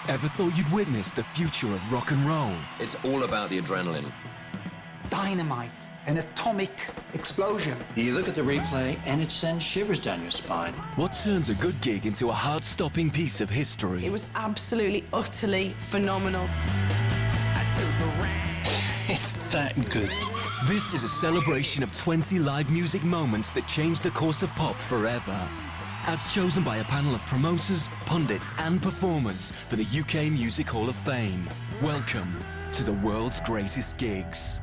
Ever thought you'd witness the future of rock and roll? It's all about the adrenaline. Dynamite, an atomic explosion. You look at the replay and it sends shivers down your spine. What turns a good gig into a heart-stopping piece of history? It was absolutely, utterly phenomenal. It's that good. This is a celebration of 20 live music moments that changed the course of pop forever. As chosen by a panel of promoters, pundits and performers for the UK Music Hall of Fame. Welcome to the world's greatest gigs.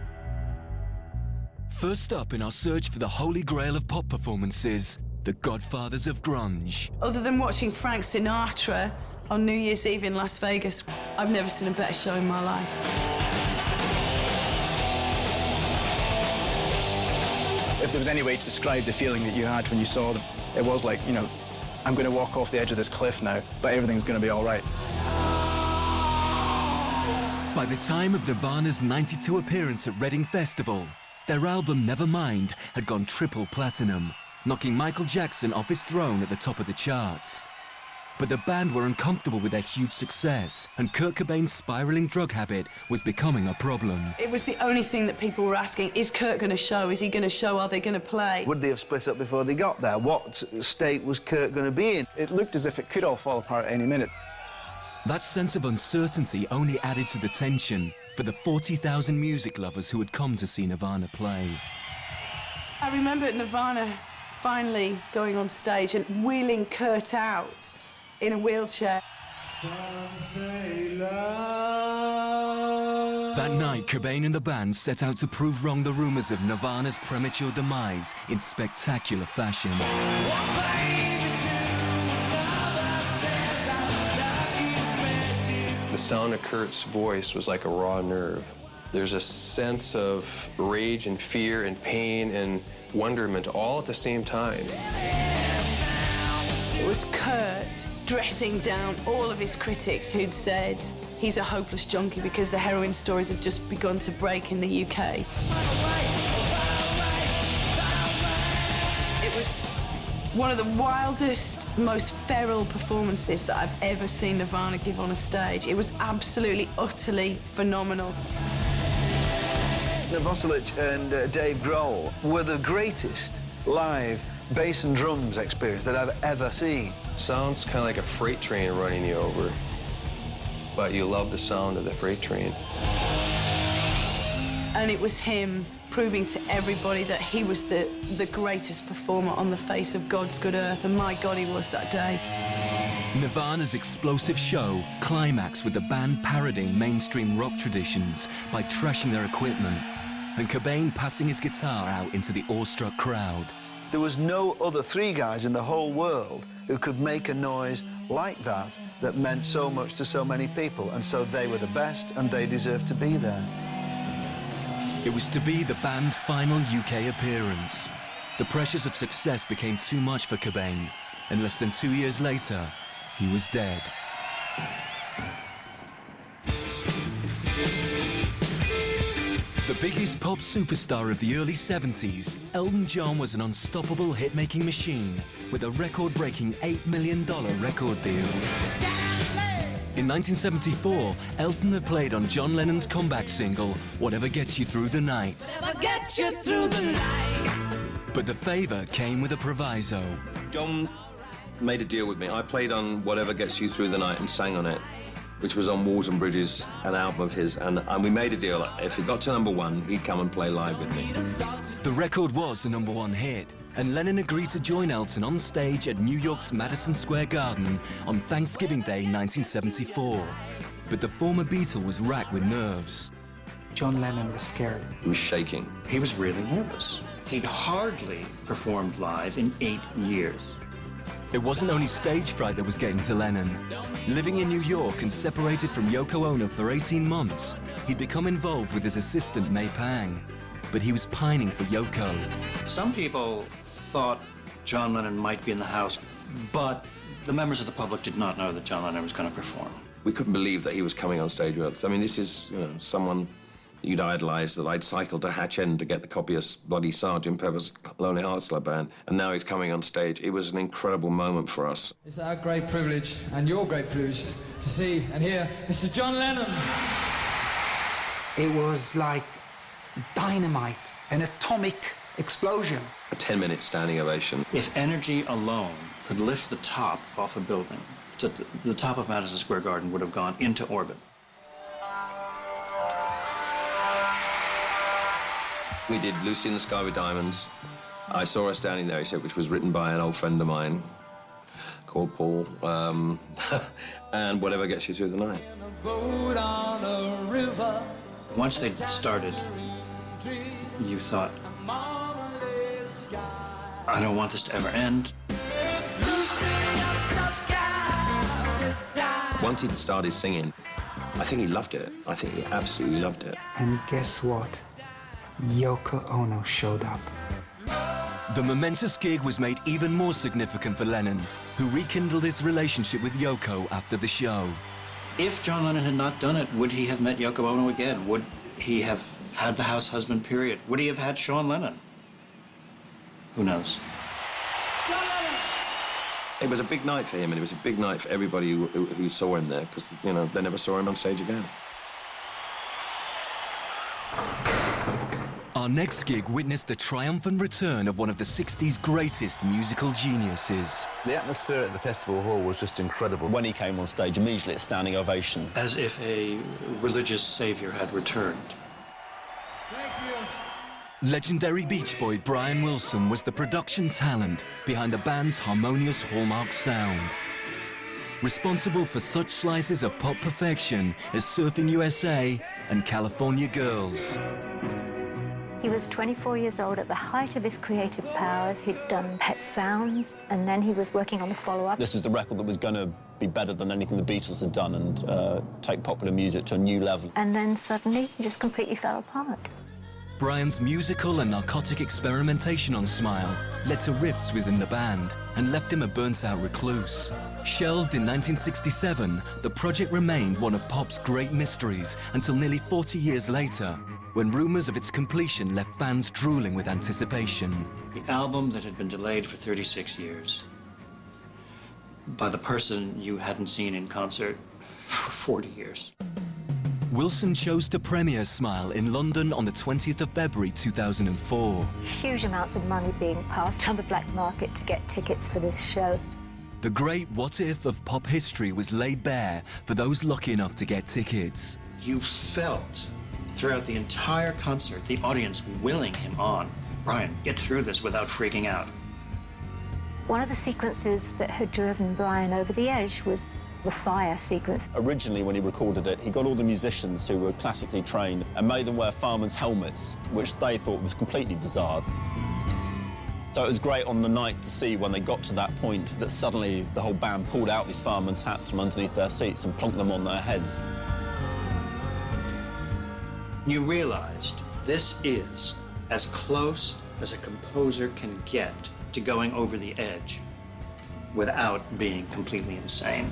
First up in our search for the holy grail of pop performances, the godfathers of grunge. Other than watching Frank Sinatra on New Year's Eve in Las Vegas, I've never seen a better show in my life. If there was any way to describe the feeling that you had when you saw them, it was like, you know, I'm going to walk off the edge of this cliff now, but everything's going to be all right. By the time of Nirvana's '92 appearance at Reading Festival, their album Nevermind had gone triple platinum, knocking Michael Jackson off his throne at the top of the charts. But the band were uncomfortable with their huge success, and Kurt Cobain's spiraling drug habit was becoming a problem. It was the only thing that people were asking, is Kurt going to show? Is he going to show? Are they going to play? Would they have split up before they got there? What state was Kurt going to be in? It looked as if it could all fall apart at any minute. That sense of uncertainty only added to the tension for the 40,000 music lovers who had come to see Nirvana play. I remember Nirvana finally going on stage and wheeling Kurt out in a wheelchair. That night, Cobain and the band set out to prove wrong the rumours of Nirvana's premature demise in spectacular fashion. The sound of Kurt's voice was like a raw nerve. There's a sense of rage and fear and pain and wonderment all at the same time. It was Kurt dressing down all of his critics who'd said he's a hopeless junkie because the heroin stories have just begun to break in the UK. It was one of the wildest, most feral performances that I've ever seen Nirvana give on a stage. It was absolutely, utterly phenomenal. Novoselic and Dave Grohl were the greatest live bass and drums experience that I've ever seen. Sounds kind of like a freight train running you over, but you love the sound of the freight train. And it was him proving to everybody that he was the greatest performer on the face of God's good earth, and my God, he was that day. Nirvana's explosive show climaxed with the band parodying mainstream rock traditions by trashing their equipment, and Cobain passing his guitar out into the awestruck crowd. There was no other three guys in the whole world who could make a noise like that that meant so much to so many people, and so they were the best and they deserved to be there. It was to be the band's final UK appearance. The pressures of success became too much for Cobain, and less than 2 years later, he was dead. The biggest pop superstar of the early 70s, Elton John was an unstoppable hit-making machine with a record-breaking $8 million record deal. In 1974, Elton had played on John Lennon's comeback single, Whatever Gets You Through the Night. Get you through the night. But the favour came with a proviso. John made a deal with me. I played on Whatever Gets You Through the Night and sang on it, which was on Walls and Bridges, an album of his, and we made a deal. If it got to #1, he'd come and play live with me. The record was the #1 hit, and Lennon agreed to join Elton on stage at New York's Madison Square Garden on Thanksgiving Day 1974. But the former Beatle was racked with nerves. John Lennon was scared. He was shaking. He was really nervous. He'd hardly performed live in 8 years. It wasn't only stage fright that was getting to Lennon. Living in New York and separated from Yoko Ono for 18 months, he'd become involved with his assistant May Pang. But he was pining for Yoko. Some people thought John Lennon might be in the house, but the members of the public did not know that John Lennon was going to perform. We couldn't believe that he was coming on stage with us. I mean, this is, someone you'd idolise, that I'd cycle to Hatch End to get the copy of bloody Sgt. Pepper's Lonely Hearts Club Band, and now he's coming on stage. It was an incredible moment for us. It's our great privilege, and your great privilege, to see and hear Mr. John Lennon. It was like dynamite, an atomic explosion. A 10-minute standing ovation. If energy alone could lift the top off a building, the top of Madison Square Garden would have gone into orbit. We did Lucy in the Sky with Diamonds. I saw her standing there, he said, which was written by an old friend of mine called Paul. And Whatever Gets You Through the Night. Once they started, you thought, I don't want this to ever end. Once he'd started singing, I think he loved it. I think he absolutely loved it. And guess what? Yoko Ono showed up. The momentous gig was made even more significant for Lennon, who rekindled his relationship with Yoko after the show. If John Lennon had not done it, would he have met Yoko Ono again? Would he have had the house husband period? Would he have had Sean Lennon? Who knows? It was a big night for him, and it was a big night for everybody who saw him there, because, you know, they never saw him on stage again. Our next gig witnessed the triumphant return of one of the 60s greatest musical geniuses. The atmosphere at the festival hall was just incredible. When he came on stage, immediately a standing ovation. As if a religious savior had returned. Legendary Beach Boy Brian Wilson was the production talent behind the band's harmonious hallmark sound. Responsible for such slices of pop perfection as Surfing USA and California Girls. He was 24 years old at the height of his creative powers. He'd done Pet Sounds, and then he was working on the follow-up. This was the record that was going to be better than anything the Beatles had done and take popular music to a new level. And then suddenly, he just completely fell apart. Brian's musical and narcotic experimentation on Smile led to rifts within the band and left him a burnt-out recluse. Shelved in 1967, the project remained one of pop's great mysteries until nearly 40 years later, when rumours of its completion left fans drooling with anticipation. The album that had been delayed for 36 years by the person you hadn't seen in concert for 40 years. Wilson chose to premiere Smile in London on the 20th of February 2004. Huge amounts of money being passed on the black market to get tickets for this show. The great what if of pop history was laid bare for those lucky enough to get tickets. You felt throughout the entire concert the audience willing him on. Brian, get through this without freaking out. One of the sequences that had driven Brian over the edge was the fire sequence. Originally, when he recorded it, he got all the musicians who were classically trained and made them wear firemen's helmets, which they thought was completely bizarre. So it was great on the night to see when they got to that point that suddenly the whole band pulled out these firemen's hats from underneath their seats and plonked them on their heads. You realized this is as close as a composer can get to going over the edge without being completely insane.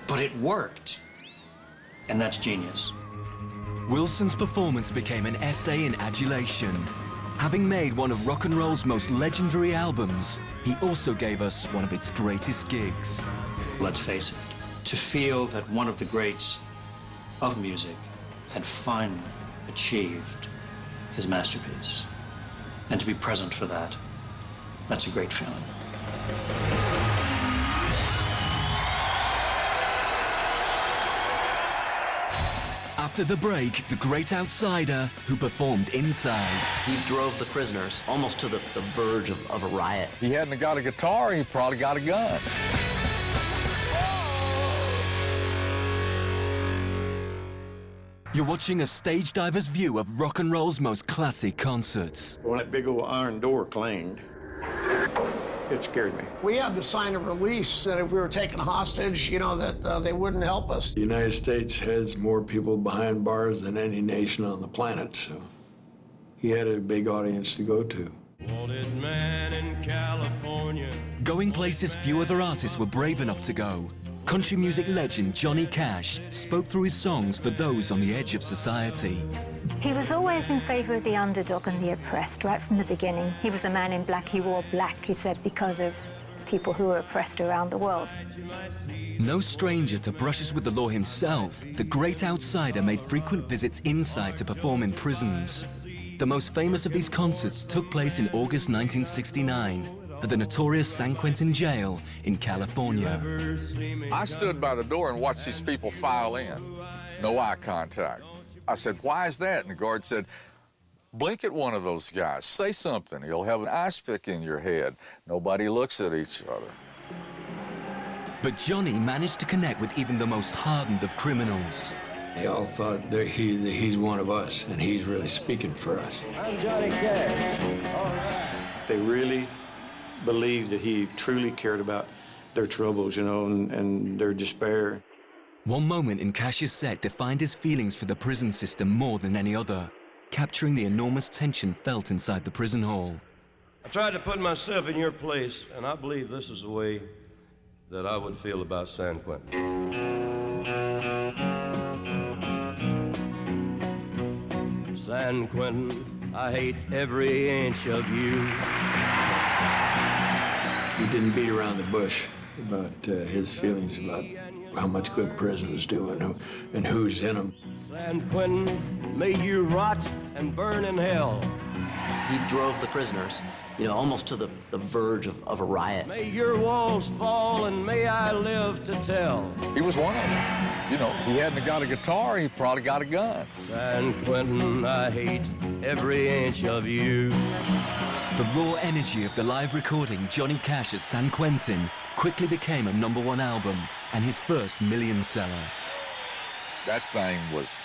But it worked, and that's genius. Wilson's performance became an essay in adulation. Having made one of rock and roll's most legendary albums, he also gave us one of its greatest gigs. Let's face it, to feel that one of the greats of music had finally achieved his masterpiece, and to be present for that, that's a great feeling. After the break, the great outsider who performed inside. He drove the prisoners almost to the verge of a riot. If he hadn't got a guitar, he probably got a gun. You're watching a stage diver's view of rock and roll's most classic concerts. When that big old iron door clanged, it scared me. We had to sign a release that if we were taken hostage, you know, that they wouldn't help us. The United States has more people behind bars than any nation on the planet, so he had a big audience to go to. Wanted man in California. Going places few other artists were brave enough to go. country music legend Johnny Cash spoke through his songs for those on the edge of society. He was always in favor of the underdog and the oppressed, right from the beginning. He was the man in black. He wore black, he said, because of people who were oppressed around the world. No stranger to brushes with the law himself, the great outsider made frequent visits inside to perform in prisons. The most famous of these concerts took place in August 1969 at the notorious San Quentin jail in California. I stood by the door and watched these people file in. No eye contact. I said, "Why is that?" And the guard said, "Blink at one of those guys. Say something. You'll have an ice pick in your head." Nobody looks at each other. But Johnny managed to connect with even the most hardened of criminals. They all thought that he's one of us, and he's really speaking for us. I'm Johnny Cash. They really believed that he truly cared about their troubles, you know, and their despair. One moment in Cash's set defined his feelings for the prison system more than any other, capturing the enormous tension felt inside the prison hall. I tried to put myself in your place, and I believe this is the way that I would feel about San Quentin. San Quentin, I hate every inch of you. He didn't beat around the bush about his feelings about how much good prisons do and who's in them. San Quentin, may you rot and burn in hell. He drove the prisoners, you know, almost to the verge of a riot. May your walls fall and may I live to tell. He was one of them. You know, if he hadn't got a guitar, he probably got a gun. San Quentin, I hate every inch of you. The raw energy of the live recording Johnny Cash at San Quentin quickly became a #1 album and his first million seller. That thing was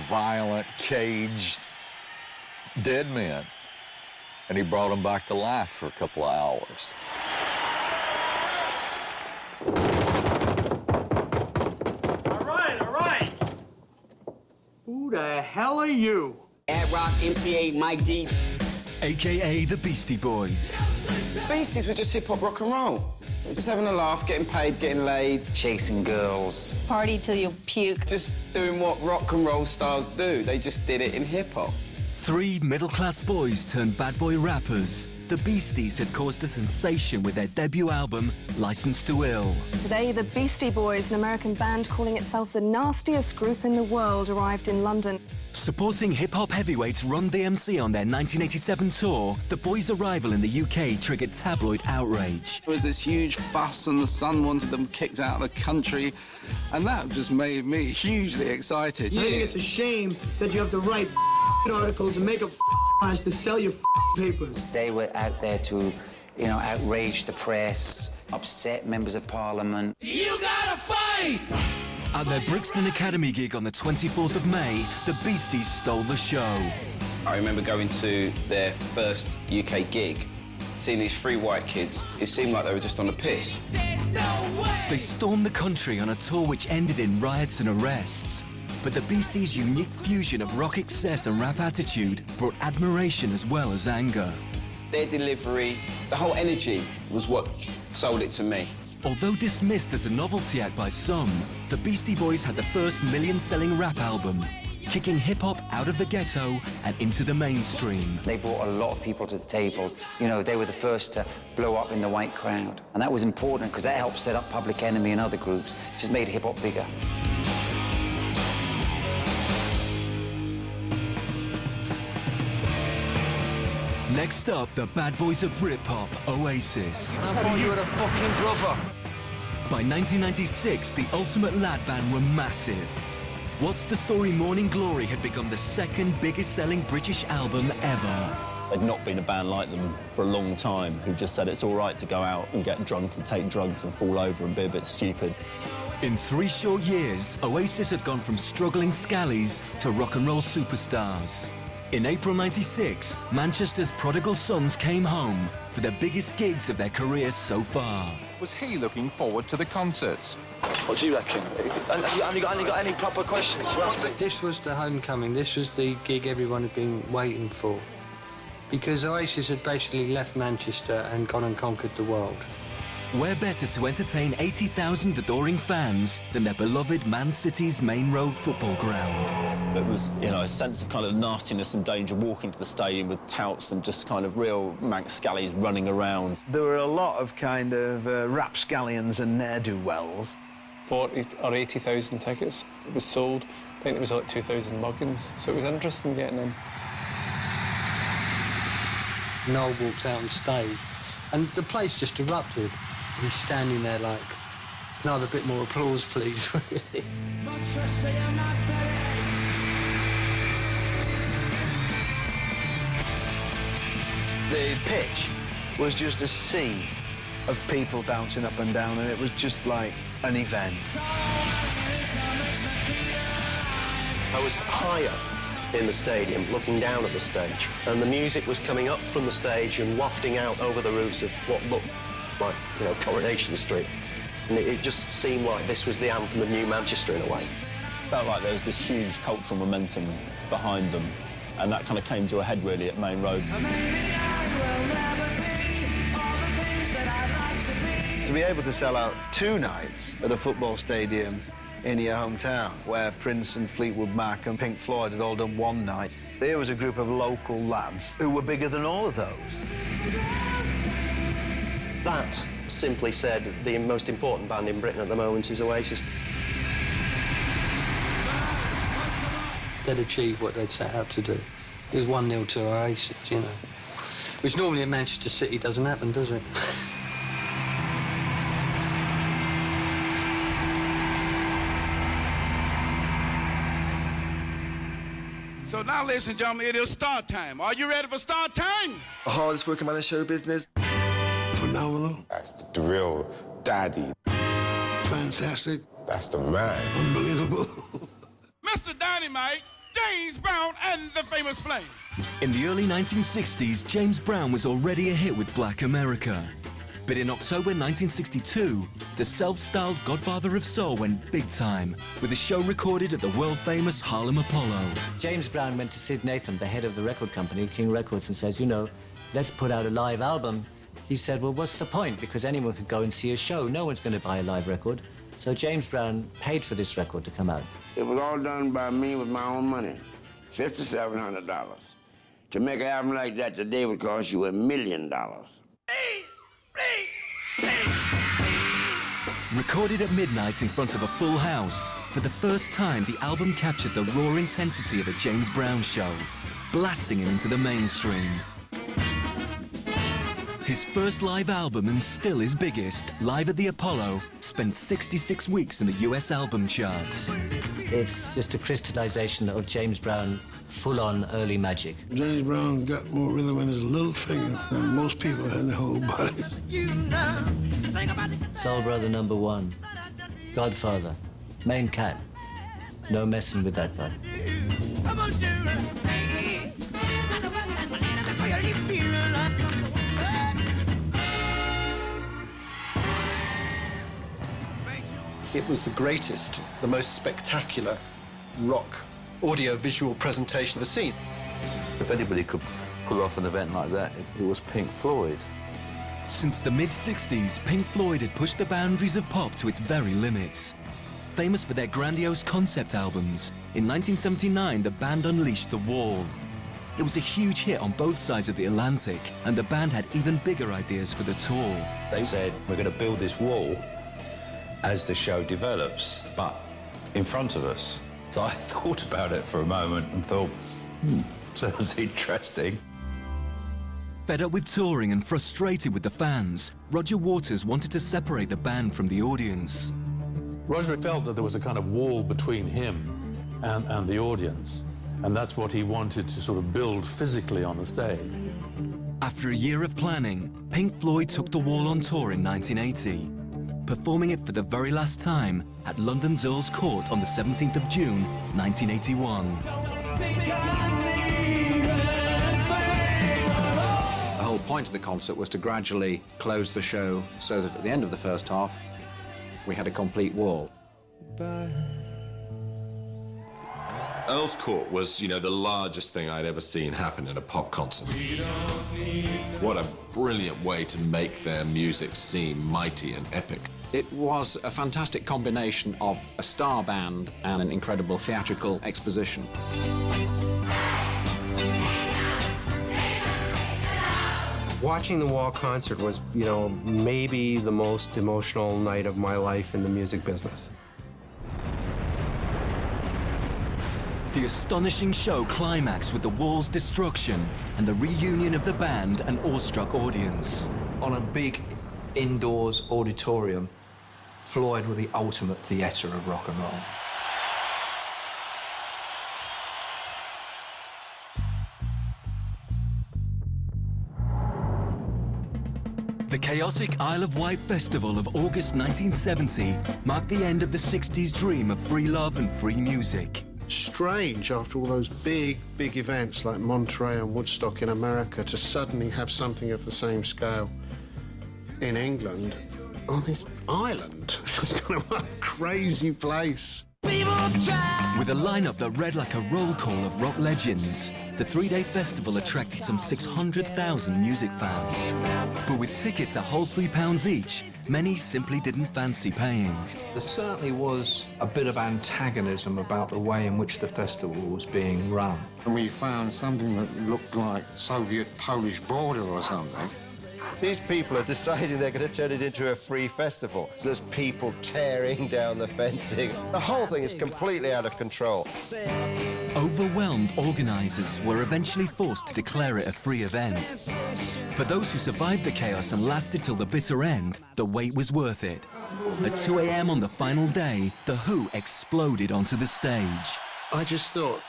violent, caged, dead men. And he brought them back to life for a couple of hours. All right. Who the hell are you? Ad Rock, MCA, Mike D. AKA the Beastie Boys. Beasties were just hip-hop rock and roll. We were just having a laugh, getting paid, getting laid. Chasing girls. Party till you puke. Just doing what rock and roll stars do. They just did it in hip-hop. 3 middle-class boys turned bad boy rappers. The Beasties had caused a sensation with their debut album, Licensed to Ill. Today, the Beastie Boys, an American band calling itself the nastiest group in the world, arrived in London. Supporting hip-hop heavyweights Run DMC on their 1987 tour, the boys' arrival in the UK triggered tabloid outrage. There was this huge fuss and the Sun wanted them kicked out of the country, and that just made me hugely excited. I think it's a shame that you have to write articles and make up lies to sell your papers. They were out there to, you know, outrage the press, upset members of parliament. You gotta fight! At their Brixton Academy gig on the 24th of May, the Beasties stole the show. I remember going to their first UK gig, seeing these 3 white kids who seemed like they were just on a piss. They stormed the country on a tour which ended in riots and arrests. But the Beasties' unique fusion of rock excess and rap attitude brought admiration as well as anger. Their delivery, the whole energy was what sold it to me. Although dismissed as a novelty act by some, the Beastie Boys had the first million-selling rap album, kicking hip-hop out of the ghetto and into the mainstream. They brought a lot of people to the table. You know, they were the first to blow up in the white crowd. And that was important because that helped set up Public Enemy and other groups. Just made hip-hop bigger. Next up, the bad boys of Britpop, Oasis. I thought you were a fucking brother. By 1996, the Ultimate Lad Band were massive. What's the Story Morning Glory had become the second biggest selling British album ever. There'd not been a band like them for a long time who just said it's all right to go out and get drunk and take drugs and fall over and be a bit stupid. In 3 short years, Oasis had gone from struggling scallies to rock and roll superstars. In April '96, Manchester's Prodigal Sons came home for the biggest gigs of their careers so far. Was he looking forward to the concerts? What do you reckon? Have you got any proper questions? This was the homecoming. This was the gig everyone had been waiting for. Because Oasis had basically left Manchester and gone and conquered the world. Where better to entertain 80,000 adoring fans than their beloved Man City's main road football ground? It was, you know, a sense of kind of nastiness and danger walking to the stadium with touts and just kind of real Manx scallies running around. There were a lot of kind of rapscallions and ne'er-do-wells. 40 or 80,000 tickets was sold. I think there was like 2,000 muggins, so it was interesting getting in. Noel walks out on stage, and the place just erupted. He's standing there like, can I have a bit more applause, please? The pitch was just a sea of people bouncing up and down, and it was just like an event. I was higher in the stadium, looking down at the stage, and the music was coming up from the stage and wafting out over the roofs of what looked like, you know, Coronation Street. And it just seemed like this was the anthem of New Manchester in a way. Felt like there was this huge cultural momentum behind them, and that kind of came to a head really at Main Road. To be able to sell out 2 nights at a football stadium in your hometown, where Prince and Fleetwood Mac and Pink Floyd had all done one night, there was a group of local lads who were bigger than all of those. That simply said, the most important band in Britain at the moment is Oasis. They'd achieved what they'd set out to do. It was 1-0 to Oasis, you know. Which normally at Manchester City doesn't happen, does it? So now, ladies and gentlemen, it is start time. Are you ready for start time? The hardest working man in show business. Phenomenal. That's the real daddy. Fantastic. That's the man. Unbelievable. Mr. Dynamite, James Brown and the Famous Flame. In the early 1960s, James Brown was already a hit with Black America. But in October 1962, the self-styled Godfather of Soul went big time, with a show recorded at the world-famous Harlem Apollo. James Brown went to Sid Nathan, the head of the record company, King Records, and says, you know, let's put out a live album. He said, well, what's the point? Because anyone could go and see a show. No one's going to buy a live record. So James Brown paid for this record to come out. It was all done by me with my own money, $5,700. To make an album like that today would cost you $1 million. Recorded at midnight in front of a full house, for the first time the album captured the raw intensity of a James Brown show, blasting him into the mainstream. His first live album, and still his biggest, Live at the Apollo, spent 66 weeks in the US album charts. It's just a crystallization of James Brown, full-on early magic. James Brown got more rhythm in his little finger than most people in their whole body. Soul Brother #1, Godfather, main cat. No messing with that guy. It was the greatest, the most spectacular rock audio-visual presentation I've seen. If anybody could pull off an event like that, it was Pink Floyd. Since the mid-60s, Pink Floyd had pushed the boundaries of pop to its very limits. Famous for their grandiose concept albums, in 1979 the band unleashed The Wall. It was a huge hit on both sides of the Atlantic, and the band had even bigger ideas for the tour. They said, we're going to build this wall as the show develops, but in front of us. So I thought about it for a moment and thought, sounds interesting. Fed up with touring and frustrated with the fans, Roger Waters wanted to separate the band from the audience. Roger felt that there was a kind of wall between him and the audience, and that's what he wanted to sort of build physically on the stage. After a year of planning, Pink Floyd took The Wall on tour in 1980, performing it for the very last time at London's Earl's Court on the 17th of June, 1981. The whole point of the concert was to gradually close the show so that at the end of the first half, we had a complete wall. Earl's Court was, you know, the largest thing I'd ever seen happen at a pop concert. What a brilliant way to make their music seem mighty and epic. It was a fantastic combination of a star band and an incredible theatrical exposition. Watching the Wall concert was, you know, maybe the most emotional night of my life in the music business. The astonishing show climaxed with the Wall's destruction and the reunion of the band and awestruck audience. On a big indoors auditorium, Floyd were the ultimate theatre of rock and roll. The chaotic Isle of Wight Festival of August 1970 marked the end of the 60s dream of free love and free music. Strange, after all those big events like Monterey and Woodstock in America, to suddenly have something of the same scale in England on this island. It's kind of a crazy place. With a lineup that read like a roll call of rock legends, the three-day festival attracted some 600,000 music fans. But with tickets a whole £3 each, many simply didn't fancy paying. There certainly was a bit of antagonism about the way in which the festival was being run. And we found something that looked like Soviet-Polish border or something. These people are deciding they're going to turn it into a free festival. There's people tearing down the fencing. The whole thing is completely out of control. Overwhelmed organisers were eventually forced to declare it a free event. For those who survived the chaos and lasted till the bitter end, the wait was worth it. At 2 a.m. on the final day, The Who exploded onto the stage. I just thought,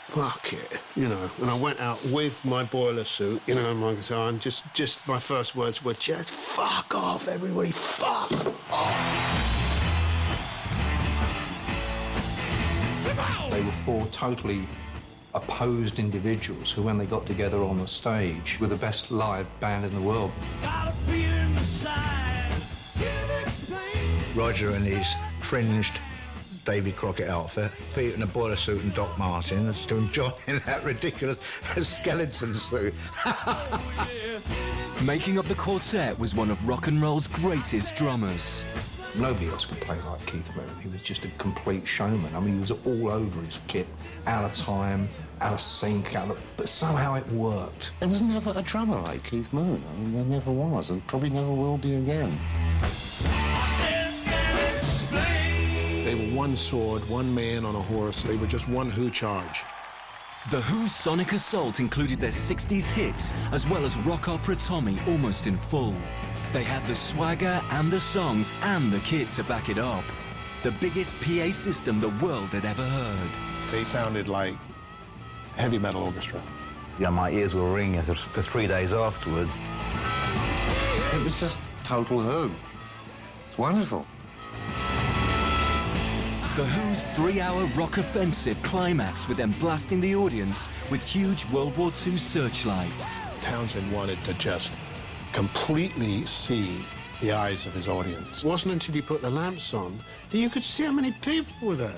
fuck it, you know, and I went out with my boiler suit, you know, and my guitar, and just my first words were just fuck off, everybody, fuck off. They were four totally opposed individuals who, when they got together on the stage, were the best live band in the world. Roger and his fringed Davy Crockett outfit, Pete in a boiler suit and Doc Martens, doing John in that ridiculous skeleton suit. Making up the quartet was one of rock and roll's greatest drummers. Nobody else could play like Keith Moon. He was just a complete showman. I mean, he was all over his kit, out of time, out of sync, but somehow it worked. There was never a drummer like Keith Moon. I mean, there never was, and probably never will be again. They were one sword, one man on a horse. They were just one Who charge. The Who's Sonic Assault included their 60s hits, as well as rock opera Tommy almost in full. They had the swagger and the songs and the kit to back it up. The biggest PA system the world had ever heard. They sounded like heavy metal orchestra. Yeah, my ears were ringing for 3 days afterwards. It was just total Who. It's wonderful. The Who's 3-hour rock offensive climaxed with them blasting the audience with huge World War II searchlights. Townsend wanted to just completely see the eyes of his audience. It wasn't until you put the lamps on that you could see how many people were there.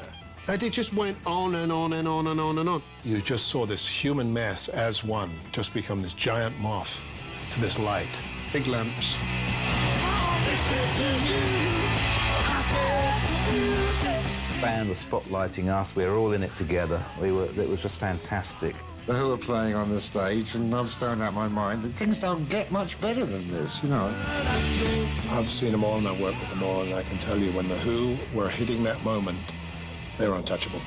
They just went on and on and on and on and on. You just saw this human mass as one just become this giant moth to this light. Big lamps. The band was spotlighting us. We were all in it together. It was just fantastic. The Who were playing on the stage, and I'm staring at my mind that things don't get much better than this, you know. I've seen them all and I've worked with them all, and I can tell you when the Who were hitting that moment, they were untouchable.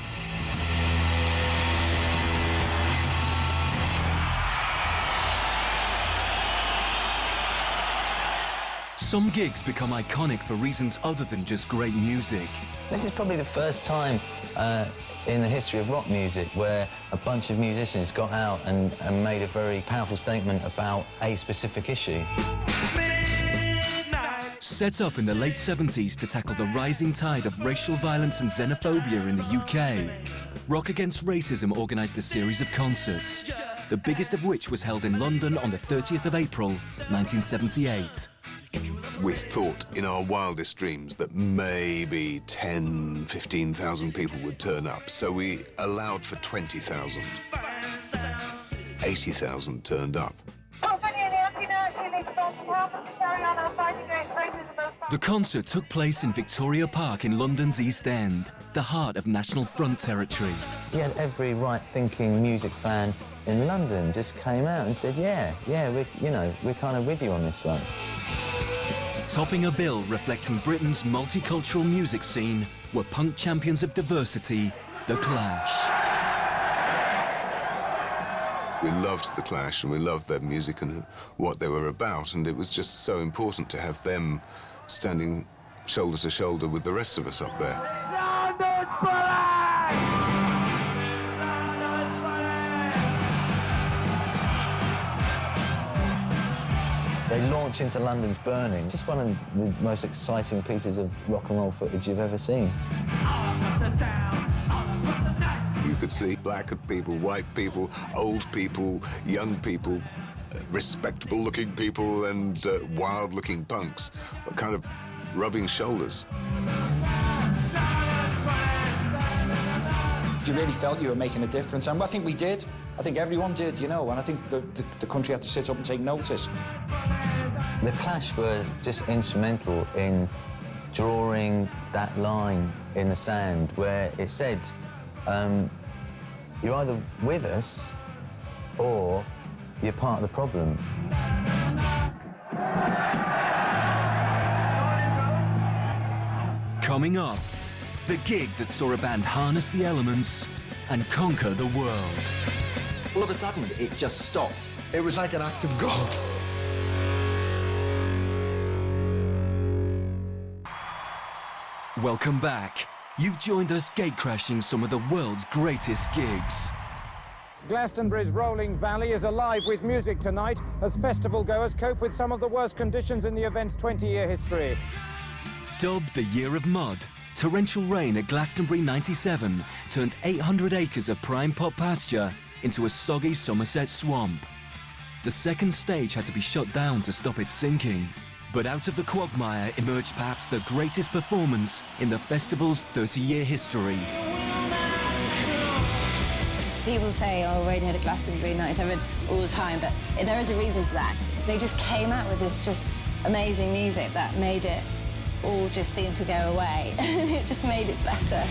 Some gigs become iconic for reasons other than just great music. This is probably the first time in the history of rock music where a bunch of musicians got out and made a very powerful statement about a specific issue. Set up in the late 70s to tackle the rising tide of racial violence and xenophobia in the UK, Rock Against Racism organised a series of concerts, the biggest of which was held in London on the 30th of April, 1978. We thought in our wildest dreams that maybe 10, 15,000 people would turn up, so we allowed for 20,000. 80,000 turned up. The concert took place in Victoria Park in London's East End, the heart of National Front territory. You had every right-thinking music fan in London just came out and said, yeah, we're kind of with you on this one. Topping a bill reflecting Britain's multicultural music scene were punk champions of diversity, The Clash. We loved The Clash and we loved their music and what they were about, and it was just so important to have them standing shoulder to shoulder with the rest of us up there. They launch into London's Burning. It's just one of the most exciting pieces of rock and roll footage you've ever seen. You could see black people, white people, old people, young people, respectable-looking people and wild-looking punks, kind of rubbing shoulders. You really felt you were making a difference, and I think we did. I think everyone did, you know, and I think the country had to sit up and take notice. The Clash were just instrumental in drawing that line in the sand where it said, you're either with us or you're part of the problem. Coming up, the gig that saw a band harness the elements and conquer the world. All of a sudden, it just stopped. It was like an act of God. Welcome back. You've joined us gatecrashing some of the world's greatest gigs. Glastonbury's rolling valley is alive with music tonight as festival goers cope with some of the worst conditions in the event's 20-year history. Dubbed the Year of Mud, torrential rain at Glastonbury 97 turned 800 acres of prime pot pasture into a soggy Somerset swamp. The second stage had to be shut down to stop it sinking. But out of the quagmire emerged perhaps the greatest performance in the festival's 30-year history. People say, oh, Radiohead at Glastonbury 97 all the time, but there is a reason for that. They just came out with this just amazing music that made it all just seem to go away. It just made it better.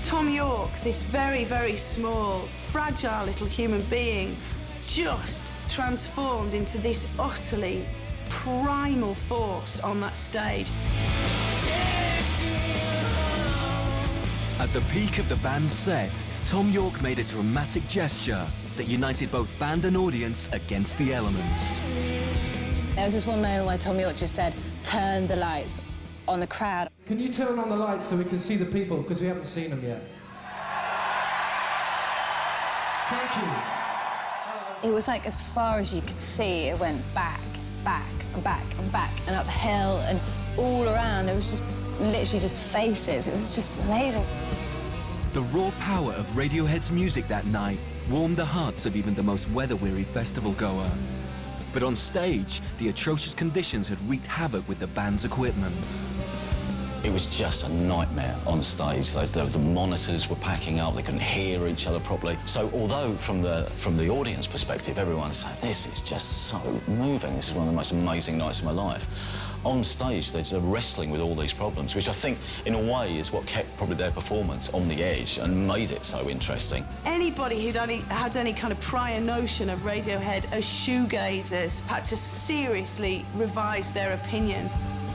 Tom York, this very, very small, fragile little human being, just transformed into this utterly primal force on that stage. At the peak of the band's set, Tom York made a dramatic gesture that united both band and audience against the elements. There was this one moment where Tom York just said, turn the lights on the crowd. Can you turn on the lights so we can see the people, because we haven't seen them yet? Thank you. It was like as far as you could see, it went back, back, and back, and back, and up the hill, and all around. It was just literally just faces. It was just amazing. The raw power of Radiohead's music that night warmed the hearts of even the most weather-weary festival goer. But on stage, the atrocious conditions had wreaked havoc with the band's equipment. It was just a nightmare on stage. The monitors were packing up, they couldn't hear each other properly. So although from the audience perspective, everyone's saying, this is just so moving, this is one of the most amazing nights of my life. On stage, they're wrestling with all these problems, which I think, in a way, is what kept probably their performance on the edge and made it so interesting. Anybody who'd had any kind of prior notion of Radiohead as shoegazers had to seriously revise their opinion.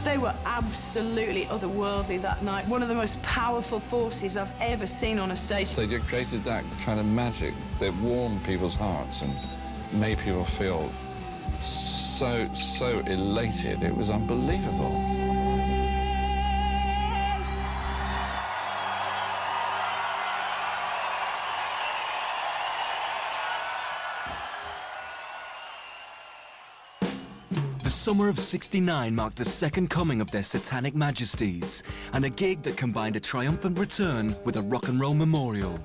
They were absolutely otherworldly that night. One of the most powerful forces I've ever seen on a stage. They created that kind of magic that warmed people's hearts and made people feel so elated. It was unbelievable. The summer of '69 marked the second coming of their satanic majesties, and a gig that combined a triumphant return with a rock and roll memorial.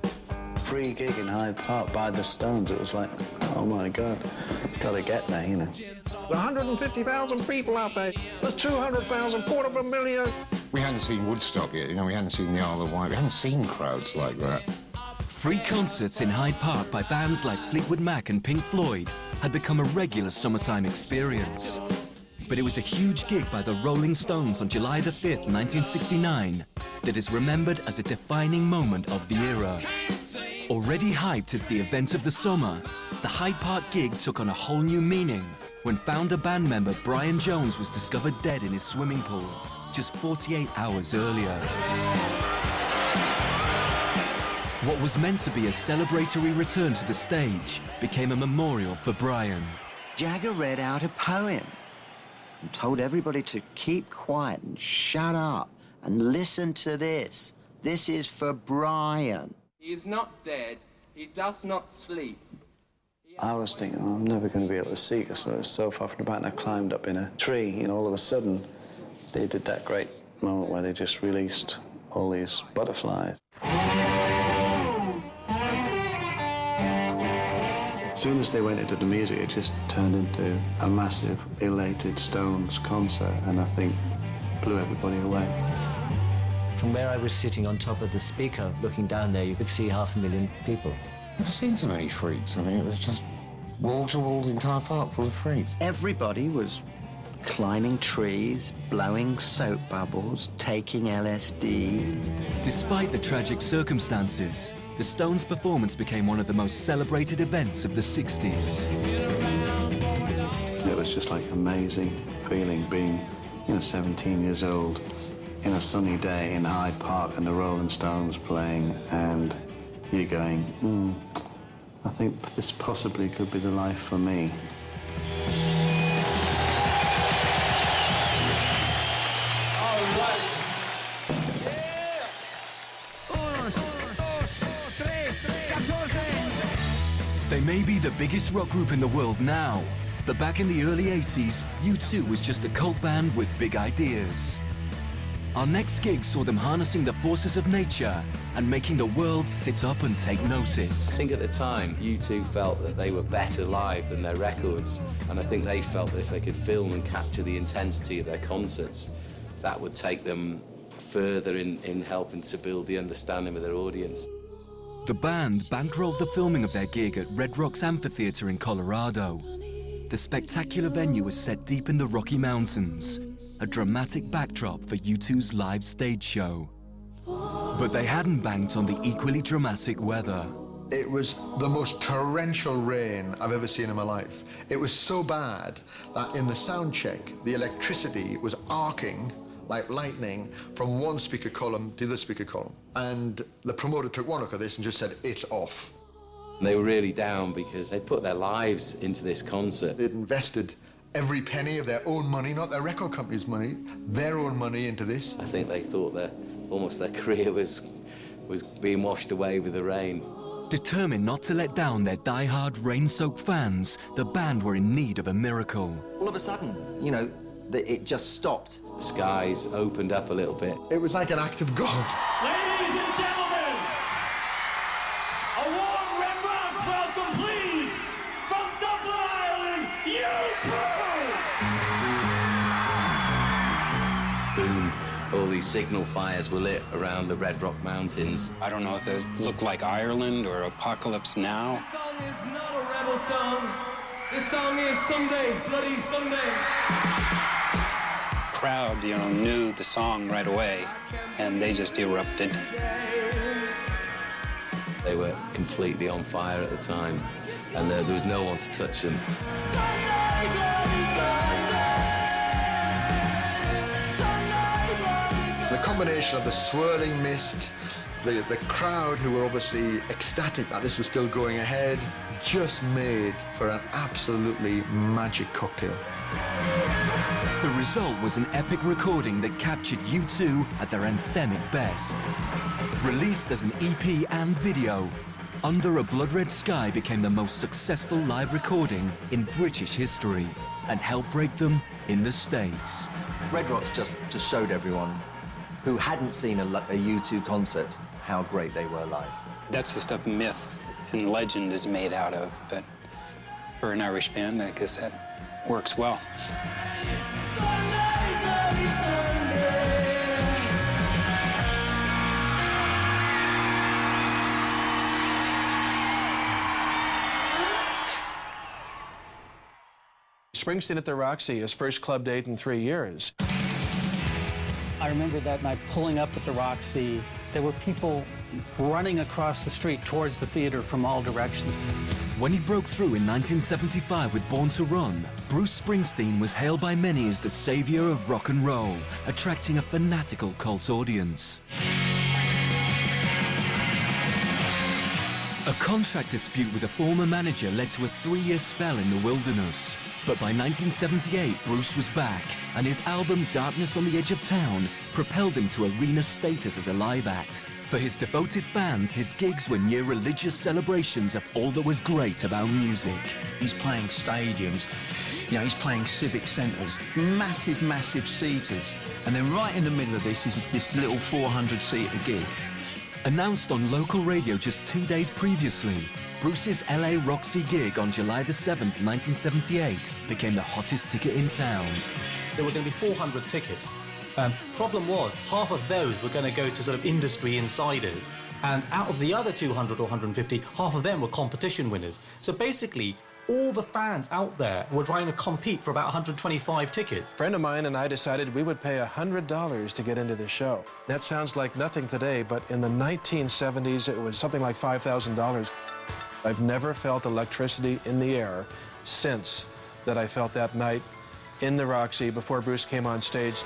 free gig in Hyde Park by the Stones. It was like, oh my God, gotta get there, you know. There's 150,000 people out there. There's 200,000, 250,000. We hadn't seen Woodstock yet, you know, we hadn't seen the Isle of Wight. We hadn't seen crowds like that. Free concerts in Hyde Park by bands like Fleetwood Mac and Pink Floyd had become a regular summertime experience. But it was a huge gig by the Rolling Stones on July the 5th, 1969, that is remembered as a defining moment of the era. Already hyped as the event of the summer, the Hyde Park gig took on a whole new meaning when founder band member Brian Jones was discovered dead in his swimming pool just 48 hours earlier. What was meant to be a celebratory return to the stage became a memorial for Brian. Jagger read out a poem and told everybody to keep quiet and shut up and listen to this. This is for Brian. He is not dead. He does not sleep. I was thinking, oh, I'm never going to be able to see because I was so far from the back, and I climbed up in a tree. You know, all of a sudden, they did that great moment where they just released all these butterflies. As soon as they went into the music, it just turned into a massive, elated Stones concert, and I think blew everybody away. From where I was sitting on top of the speaker, looking down there, you could see 500,000 people. Never seen so many freaks. I mean, it was just wall-to-wall the entire park full of freaks. Everybody was climbing trees, blowing soap bubbles, taking LSD. Despite the tragic circumstances, the Stones' performance became one of the most celebrated events of the 60s. It was just like amazing feeling being, 17 years old in a sunny day in Hyde Park and the Rolling Stones playing, and you're going, I think this possibly could be the life for me. They may be the biggest rock group in the world now, but back in the early 80s, U2 was just a cult band with big ideas. Our next gig saw them harnessing the forces of nature and making the world sit up and take notice. I think at the time, U2 felt that they were better live than their records, and I think they felt that if they could film and capture the intensity of their concerts, that would take them further in helping to build the understanding of their audience. The band bankrolled the filming of their gig at Red Rocks Amphitheatre in Colorado. The spectacular venue was set deep in the Rocky Mountains, a dramatic backdrop for U2's live stage show. But they hadn't banked on the equally dramatic weather. It was the most torrential rain I've ever seen in my life. It was so bad that in the sound check, the electricity was arcing like lightning from one speaker column to the speaker column. And the promoter took one look at this and just said, it's off. They were really down because they'd put their lives into this concert. They'd invested every penny of their own money, not their record company's money, their own money into this. I think they thought that almost their career was being washed away with the rain. Determined not to let down their die-hard rain-soaked fans, the band were in need of a miracle. All of a sudden, it just stopped. The skies opened up a little bit. It was like an act of God. Ladies and gentlemen, a warm reverence welcome, please, from Dublin, Ireland, U2! Boom. All these signal fires were lit around the Red Rock Mountains. I don't know if it looked like Ireland or Apocalypse Now. This song is not a rebel song. This song is Someday, Bloody Someday. Crowd, knew the song right away, and they just erupted. They were completely on fire at the time, and there was no one to touch them. The combination of the swirling mist, the crowd who were obviously ecstatic that this was still going ahead, just made for an absolutely magic cocktail. The result was an epic recording that captured U2 at their anthemic best. Released as an EP and video, Under a Blood Red Sky became the most successful live recording in British history and helped break them in the States. Red Rocks just showed everyone who hadn't seen a U2 concert how great they were live. That's the stuff myth and legend is made out of, but for an Irish band, I guess that works well. Springsteen at the Roxy, his first club date in 3 years. I remember that night pulling up at the Roxy. There were people running across the street towards the theater from all directions. When he broke through in 1975 with Born to Run, Bruce Springsteen was hailed by many as the savior of rock and roll, attracting a fanatical cult audience. A contract dispute with a former manager led to a 3-year spell in the wilderness. But by 1978, Bruce was back, and his album Darkness on the Edge of Town propelled him to arena status as a live act. For his devoted fans, his gigs were near religious celebrations of all that was great about music. He's playing stadiums, you know, he's playing civic centres, massive, massive seaters. And then right in the middle of this is this little 400-seater gig. Announced on local radio just 2 days previously, Bruce's LA Roxy gig on July the 7th, 1978 became the hottest ticket in town. There were going to be 400 tickets. Problem was, half of those were going to go to sort of industry insiders, and out of the other 200 or 150, half of them were competition winners. So basically, all the fans out there were trying to compete for about 125 tickets. A friend of mine and I decided we would pay $100 to get into the show. That sounds like nothing today, but in the 1970s, it was something like $5,000. I've never felt electricity in the air since that I felt that night in the Roxy before Bruce came on stage.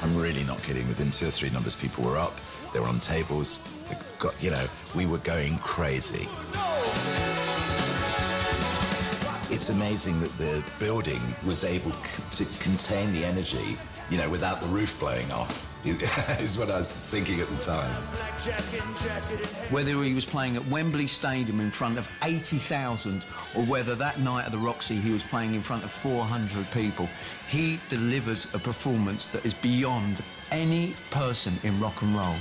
I'm really not kidding. Within 2 or 3 numbers, people were up. They were on tables. They got, you know, we were going crazy. It's amazing that the building was able to contain the energy, you know, without the roof blowing off, is what I was thinking at the time. Whether he was playing at Wembley Stadium in front of 80,000 or whether that night at the Roxy he was playing in front of 400 people, he delivers a performance that is beyond any person in rock and roll.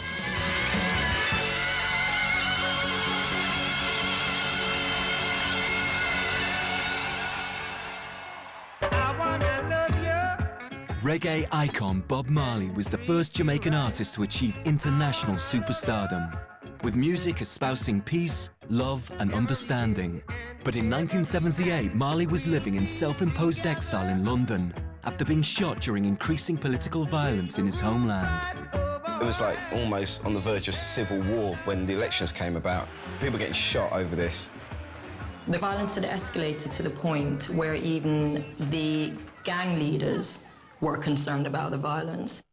Reggae icon Bob Marley was the first Jamaican artist to achieve international superstardom, with music espousing peace, love and understanding. But in 1978, Marley was living in self-imposed exile in London after being shot during increasing political violence in his homeland. It was like almost on the verge of civil war when the elections came about. People getting shot over this. The violence had escalated to the point where even the gang leaders were concerned about the violence.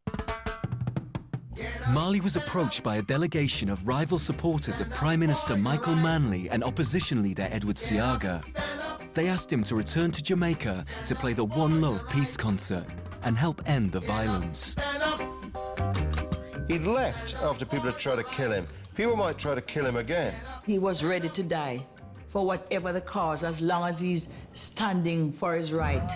Marley was approached by a delegation of rival supporters of Prime Minister Michael Manley and opposition leader Edward Seaga. They asked him to return to Jamaica to play the One Love peace concert and help end the violence. He'd left after people had tried to kill him. People might try to kill him again. He was ready to die for whatever the cause, as long as he's standing for his right.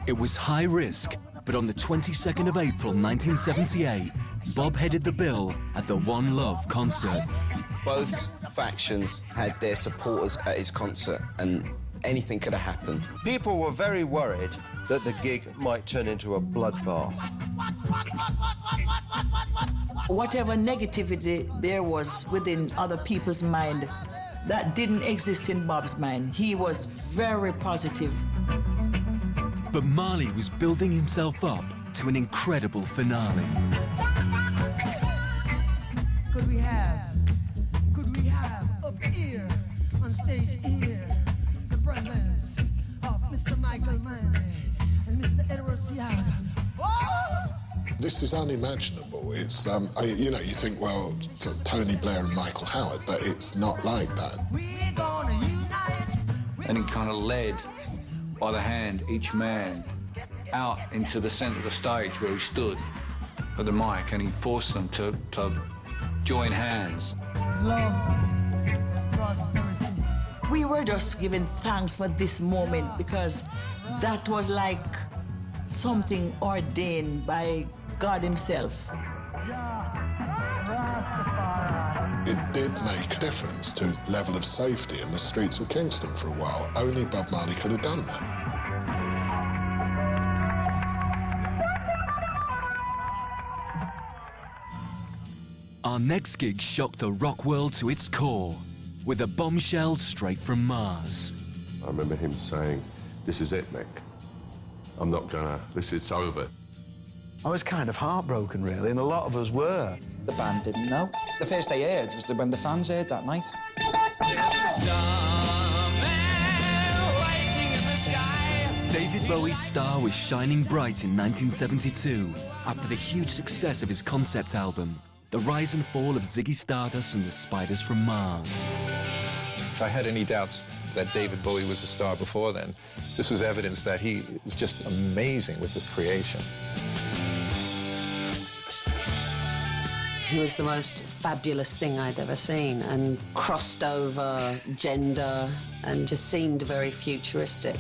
It was high risk, but on the 22nd of April 1978, Bob headed the bill at the One Love concert. Both factions had their supporters at his concert, and anything could have happened. People were very worried that the gig might turn into a bloodbath. Whatever negativity there was within other people's mind, that didn't exist in Bob's mind. He was very positive. But Marley was building himself up to an incredible finale. Could we have up here, on stage here, the presence of Mr. Michael Manley and Mr. Edward Seaga. Oh! This is unimaginable. It's, you know, you think, well, Tony Blair and Michael Howard, but it's not like that. We're gonna unite. And he kind of led by the hand each man out into the centre of the stage where he stood at the mic, and he forced them to join hands. Love, prosperity. We were just giving thanks for this moment because that was like something ordained by God himself. It did make a difference to the level of safety in the streets of Kingston for a while. Only Bob Marley could have done that. Our next gig shocked the rock world to its core, with a bombshell straight from Mars. I remember him saying, "This is it, Mick. I'm not gonna, this is over." I was kind of heartbroken, really, and a lot of us were. The band didn't know. The first they heard was when the fans heard that night. David Bowie's star was shining bright in 1972 after the huge success of his concept album, The Rise and Fall of Ziggy Stardust and the Spiders from Mars. If I had any doubts that David Bowie was a star before then, this was evidence that he was just amazing with this creation. He was the most fabulous thing I'd ever seen, and crossed over gender and just seemed very futuristic.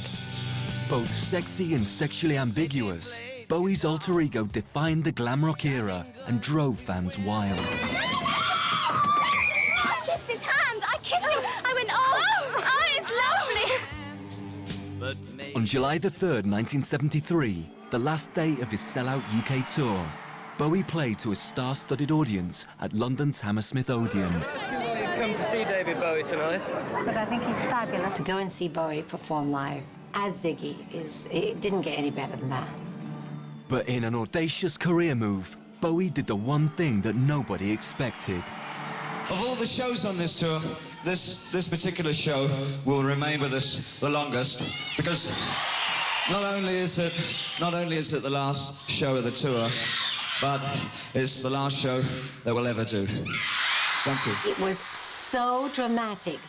Both sexy and sexually ambiguous, Bowie's alter ego defined the glam rock era and drove fans wild. I kissed his hand. I kissed him. I went, oh, it's lovely. On July the 3rd, 1973, the last day of his sellout UK tour, Bowie played to a star-studded audience at London's Hammersmith Odeon. You've come to see David Bowie tonight. Because I think he's fabulous. To go and see Bowie perform live as Ziggy it didn't get any better than that. But in an audacious career move, Bowie did the one thing that nobody expected. Of all the shows on this tour, this particular show will remain with us the longest, because not only is it the last show of the tour, but it's the last show that we'll ever do. Thank you. It was so dramatic.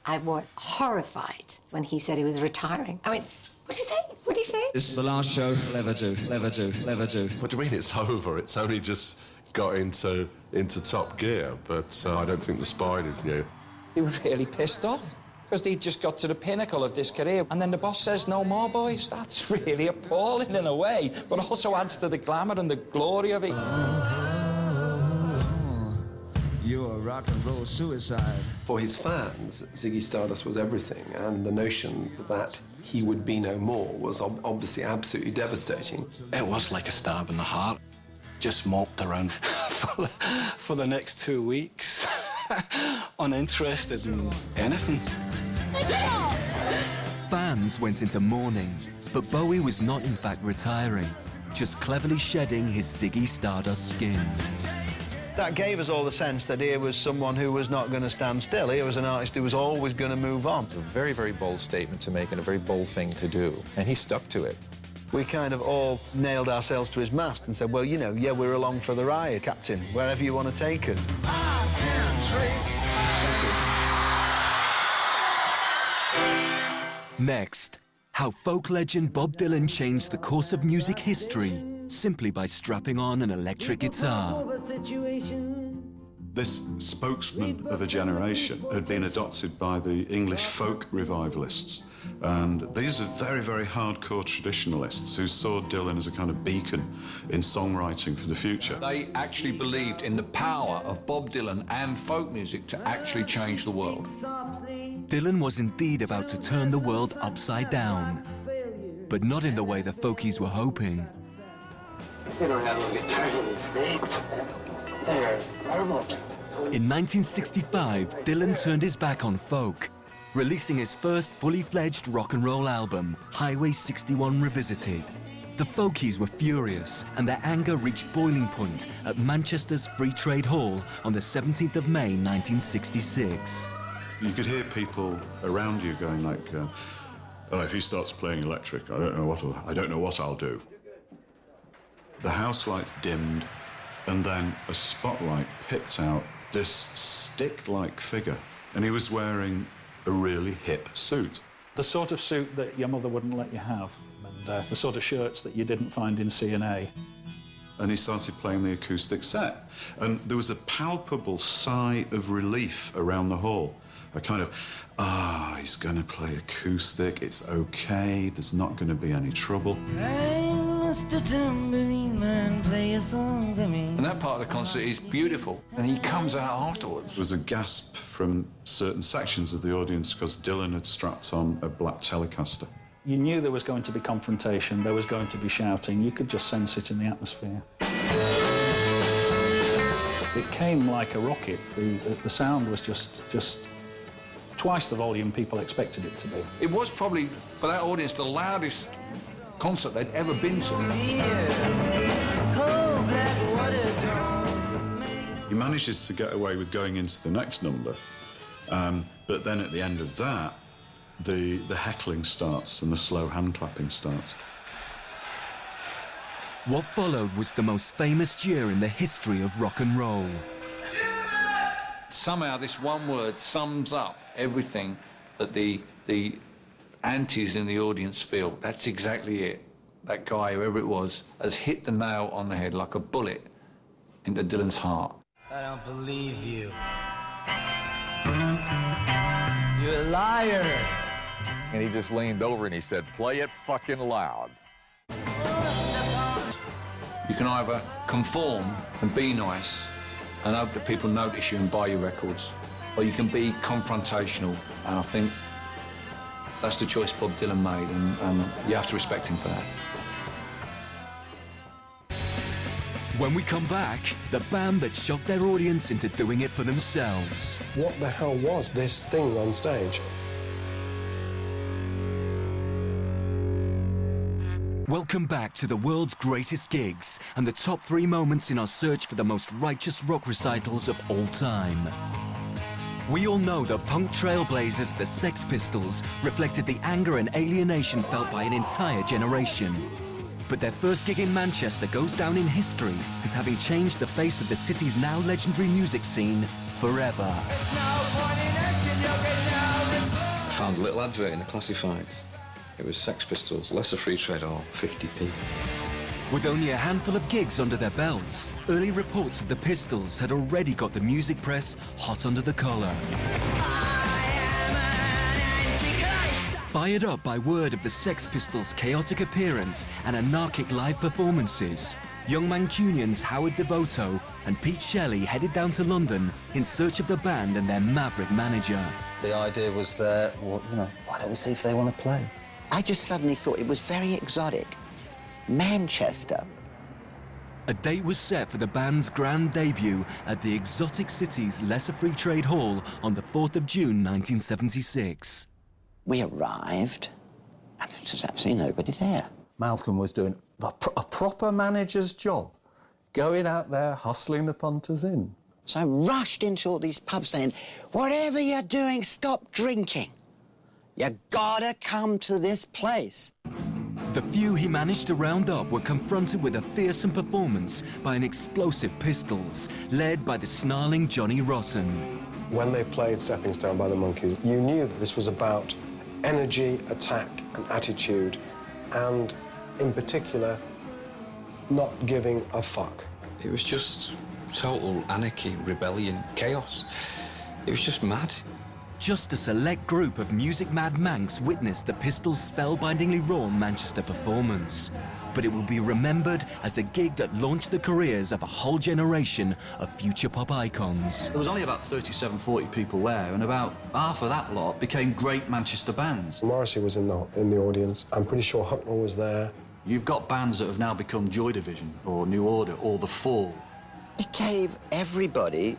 I was horrified when he said he was retiring. I mean, what did he say? What did he say? It's the last show we'll ever do, ever do, ever do. What do you mean it's over? It's only just got into top gear, but I don't think the Spiders knew. They were really pissed off, because they just got to the pinnacle of this career. And then the boss says, "No more, boys." That's really appalling in a way, but also adds to the glamour and the glory of it. You're a rock and roll suicide. For his fans, Ziggy Stardust was everything, and the notion that he would be no more was obviously absolutely devastating. It was like a stab in the heart. Just moped around for the next 2 weeks, uninterested in anything. Fans went into mourning, but Bowie was not in fact retiring, just cleverly shedding his Ziggy Stardust skin. That gave us all the sense that here was someone who was not going to stand still. Here was an artist who was always going to move on. It's a very, very bold statement to make and a very bold thing to do, and he stuck to it. We kind of all nailed ourselves to his mast and said, well, you know, yeah, we're along for the ride, Captain, wherever you want to take us. Next, how folk legend Bob Dylan changed the course of music history simply by strapping on an electric guitar. This spokesman of a generation had been adopted by the English folk revivalists. And these are very, very hardcore traditionalists who saw Dylan as a kind of beacon in songwriting for the future. They actually believed in the power of Bob Dylan and folk music to actually change the world. Dylan was indeed about to turn the world upside down, but not in the way the folkies were hoping. They don't have those guitars in the States. They're horrible. In 1965, Dylan turned his back on folk, releasing his first fully-fledged rock and roll album, Highway 61 Revisited. The folkies were furious, and their anger reached boiling point at Manchester's Free Trade Hall on the 17th of May, 1966. You could hear people around you going like, oh, if he starts playing electric, I don't know what I'll do. The house lights dimmed, and then a spotlight picked out this stick-like figure, and he was wearing a really hip suit. The sort of suit that your mother wouldn't let you have, and the sort of shirts that you didn't find in C&A. And he started playing the acoustic set, and there was a palpable sigh of relief around the hall. A kind of, he's going to play acoustic, it's okay, there's not going to be any trouble. Hang Mr. Tambourine Man, play a song for me. And that part of the concert is beautiful. And he comes out afterwards. There was a gasp from certain sections of the audience because Dylan had strapped on a black Telecaster. You knew there was going to be confrontation, there was going to be shouting. You could just sense it in the atmosphere. It came like a rocket. The sound was just twice the volume people expected it to be. It was probably, for that audience, the loudest concert they'd ever been to. He manages to get away with going into the next number, but then at the end of that, the heckling starts and the slow hand clapping starts. What followed was the most famous jeer in the history of rock and roll. Somehow this one word sums up everything that the antis in the audience feel. That's exactly it. That guy, whoever it was, has hit the nail on the head like a bullet into Dylan's heart. I don't believe you. You're a liar. And he just leaned over and he said, play it fucking loud. You can either conform and be nice and hope that people notice you and buy your records, or you can be confrontational, and I think that's the choice Bob Dylan made, and you have to respect him for that. When we come back, the band that shocked their audience into doing it for themselves. What the hell was this thing on stage? Welcome back to the world's greatest gigs and the top 3 moments in our search for the most righteous rock recitals of all time. We all know that punk trailblazers, the Sex Pistols, reflected the anger and alienation felt by an entire generation. But their first gig in Manchester goes down in history as having changed the face of the city's now legendary music scene forever. I found a little advert in the classifieds. It was Sex Pistols, lesser free trade, or 50p. With only a handful of gigs under their belts, early reports of the Pistols had already got the music press hot under the collar. Fired up by word of the Sex Pistols' chaotic appearance and anarchic live performances, young Mancunians Howard Devoto and Pete Shelley headed down to London in search of the band and their maverick manager. The idea was that, well, you know, why don't we see if they want to play? I just suddenly thought it was very exotic. Manchester. A date was set for the band's grand debut at the exotic city's Lesser Free Trade Hall on the 4th of June, 1976. We arrived, and there was absolutely nobody there. Malcolm was doing a proper manager's job, going out there, hustling the punters in. So I rushed into all these pubs saying, whatever you're doing, stop drinking. You gotta come to this place. The few he managed to round up were confronted with a fearsome performance by an explosive Pistols, led by the snarling Johnny Rotten. When they played Stepping Stone by the Monkees, you knew that this was about energy, attack, and attitude, and in particular, not giving a fuck. It was just total anarchy, rebellion, chaos. It was just mad. Just a select group of music-mad Manx witnessed the Pistols' spellbindingly raw Manchester performance. But it will be remembered as a gig that launched the careers of a whole generation of future pop icons. There was only about 37, 40 people there, and about half of that lot became great Manchester bands. Morrissey was in the audience. I'm pretty sure Hucknall was there. You've got bands that have now become Joy Division, or New Order, or The Fall. It gave everybody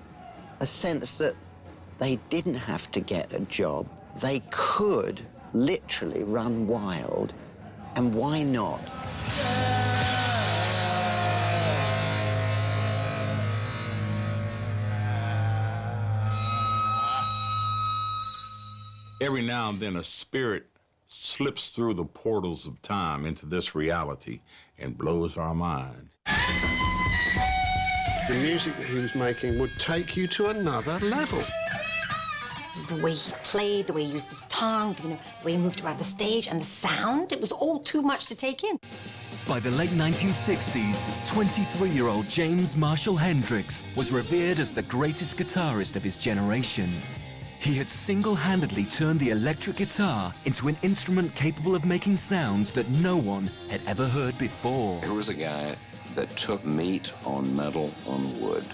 a sense that they didn't have to get a job. They could literally run wild, and why not? Every now and then a spirit slips through the portals of time into this reality and blows our minds. The music that he was making would take you to another level. The way he played, the way he used his tongue, you know, the way he moved around the stage, and the sound, it was all too much to take in. By the late 1960s, 23-year-old James Marshall Hendrix was revered as the greatest guitarist of his generation. He had single-handedly turned the electric guitar into an instrument capable of making sounds that no one had ever heard before. Here was a guy that took meat on metal on wood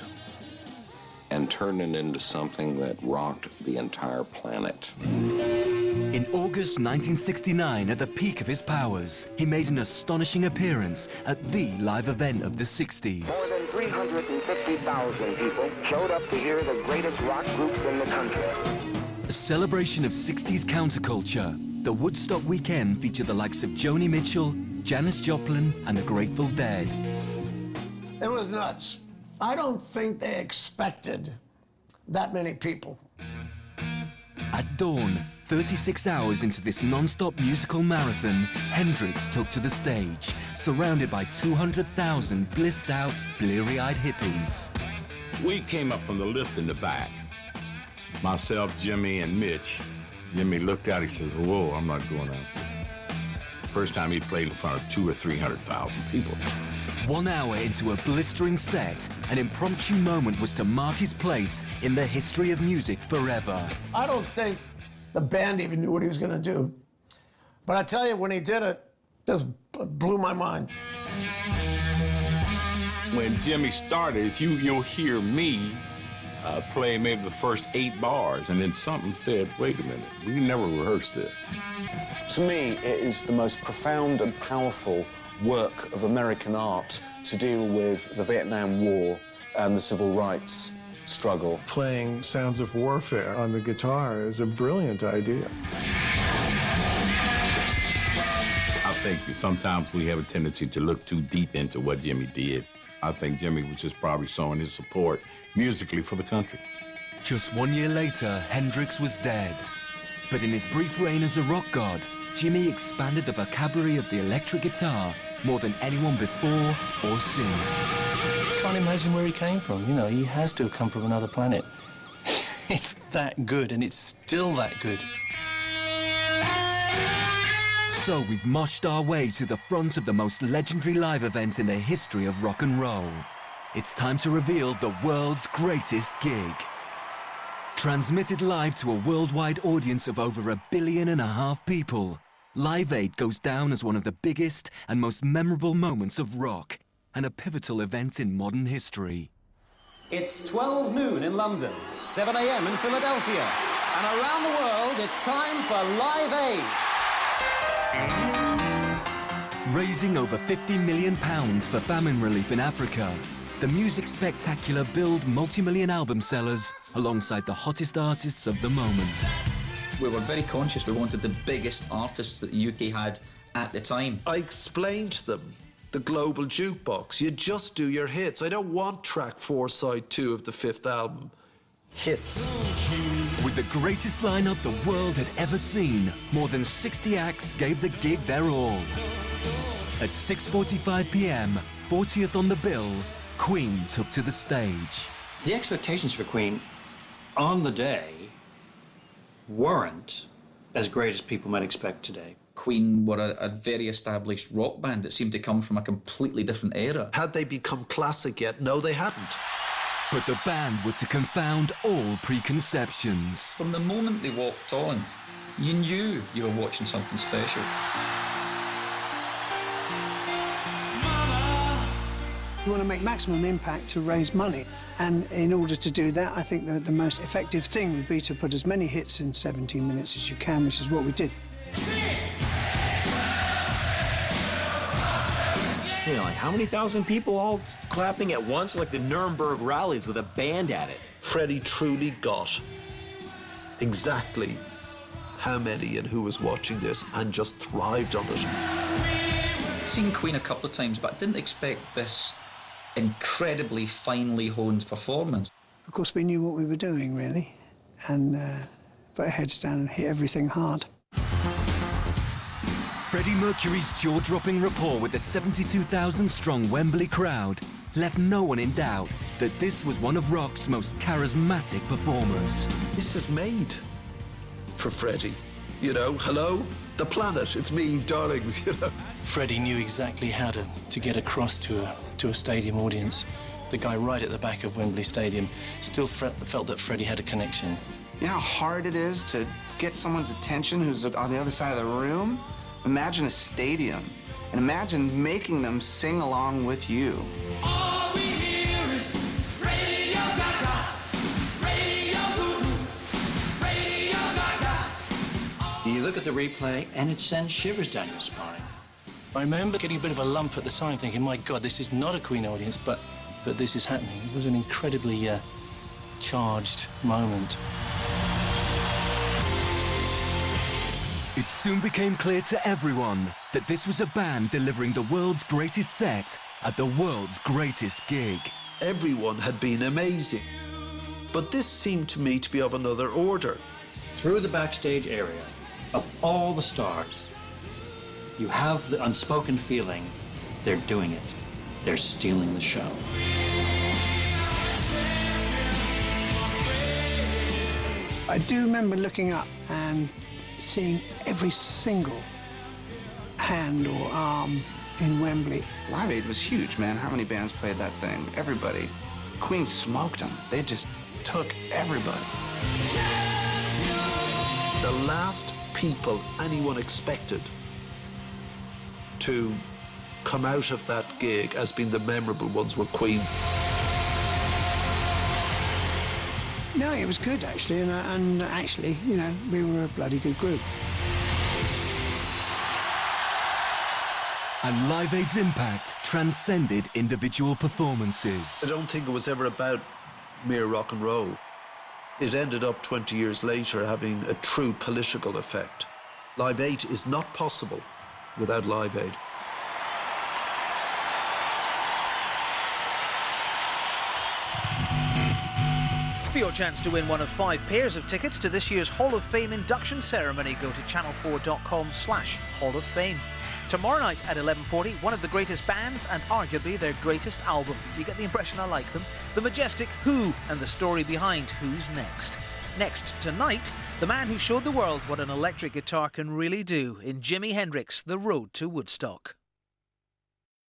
and turned it into something that rocked the entire planet. In August 1969, at the peak of his powers, he made an astonishing appearance at the live event of the 60s. More than 350,000 people showed up to hear the greatest rock groups in the country. A celebration of 60s counterculture, the Woodstock weekend featured the likes of Joni Mitchell, Janis Joplin, and the Grateful Dead. It was nuts. I don't think they expected that many people. At dawn, 36 hours into this non-stop musical marathon, Hendrix took to the stage, surrounded by 200,000 blissed-out, bleary-eyed hippies. We came up from the lift in the back. Myself, Jimmy, and Mitch. Jimmy looked out, he says, whoa, I'm not going out there. First time he played in front of 200,000 or 300,000 people. 1 hour into a blistering set, an impromptu moment was to mark his place in the history of music forever. I don't think the band even knew what he was going to do. But I tell you, when he did it just blew my mind. When Jimmy started, if you'll hear me play maybe the first 8 bars, and then something said, wait a minute, we never rehearsed this. To me, it is the most profound and powerful work of American art to deal with the Vietnam War and the civil rights struggle. Playing Sounds of Warfare on the guitar is a brilliant idea. I think sometimes we have a tendency to look too deep into what Jimmy did. I think Jimmy was just probably showing his support musically for the country. Just 1 year later, Hendrix was dead. But in his brief reign as a rock god, Jimmy expanded the vocabulary of the electric guitar more than anyone before or since. Can't imagine where he came from. You know, he has to have come from another planet. It's that good, and it's still that good. So we've moshed our way to the front of the most legendary live event in the history of rock and roll. It's time to reveal the world's greatest gig. Transmitted live to a worldwide audience of over 1.5 billion people, Live Aid goes down as one of the biggest and most memorable moments of rock, and a pivotal event in modern history. It's 12 noon in London, 7 a.m. in Philadelphia, and around the world, it's time for Live Aid. Raising over £50 million for famine relief in Africa, the music spectacular billed multi-million album sellers alongside the hottest artists of the moment. We were very conscious. We wanted the biggest artists that the UK had at the time. I explained to them the global jukebox. You just do your hits. I don't want track 4, side 2 of the 5th album. Hits. With the greatest lineup the world had ever seen, more than 60 acts gave the gig their all. At 6:45 p.m, 40th on the bill, Queen took to the stage. The expectations for Queen on the day weren't as great as people might expect today. Queen were a very established rock band that seemed to come from a completely different era. Had they become classic yet? No, they hadn't. But the band were to confound all preconceptions. From the moment they walked on, you knew you were watching something special. We want to make maximum impact to raise money, and in order to do that, I think that the most effective thing would be to put as many hits in 17 minutes as you can, which is what we did. You know, like how many thousand people all clapping at once, like the Nuremberg rallies with a band at it? Freddie truly got exactly how many and who was watching this and just thrived on it. I'd seen Queen a couple of times, but I didn't expect this incredibly finely honed performance. Of course, we knew what we were doing, really, and put our heads down and hit everything hard. Freddie Mercury's jaw-dropping rapport with the 72,000-strong Wembley crowd left no one in doubt that this was one of rock's most charismatic performers. This is made for Freddie. You know, hello, the planet, it's me, darlings, you know. Freddie knew exactly how to get across to a stadium audience. The guy right at the back of Wembley Stadium still felt that Freddie had a connection You know how hard it is to get someone's attention who's on the other side of the room? Imagine a stadium, and imagine making them sing along with you. All we hear is Radio Gaga, Radio Goo, Radio Gaga. You look at the replay, and it sends shivers down your spine. I remember getting a bit of a lump at the time, thinking, my God, this is not a Queen audience, but this is happening. It was an incredibly charged moment. It soon became clear to everyone that this was a band delivering the world's greatest set at the world's greatest gig. Everyone had been amazing, but this seemed to me to be of another order. Through the backstage area, of all the stars, you have the unspoken feeling they're doing it. They're stealing the show. I do remember looking up and seeing every single hand or arm in Wembley. Live Aid was huge, man. How many bands played that thing? Everybody. Queen smoked them. They just took everybody. The last people anyone expected to come out of that gig as being the memorable ones were Queen. No, it was good, actually, and actually, you know, we were a bloody good group. And Live Aid's impact transcended individual performances. I don't think it was ever about mere rock and roll. It ended up 20 years later having a true political effect. Live Aid is not possible without Live Aid. For your chance to win one of 5 pairs of tickets to this year's Hall of Fame induction ceremony, go to channel4.com/Hall of Fame. Tomorrow night at 11:40, one of the greatest bands and arguably their greatest album. Do you get the impression I like them? The majestic Who and the story behind Who's Next. Next tonight, the man who showed the world what an electric guitar can really do in Jimi Hendrix, The Road to Woodstock.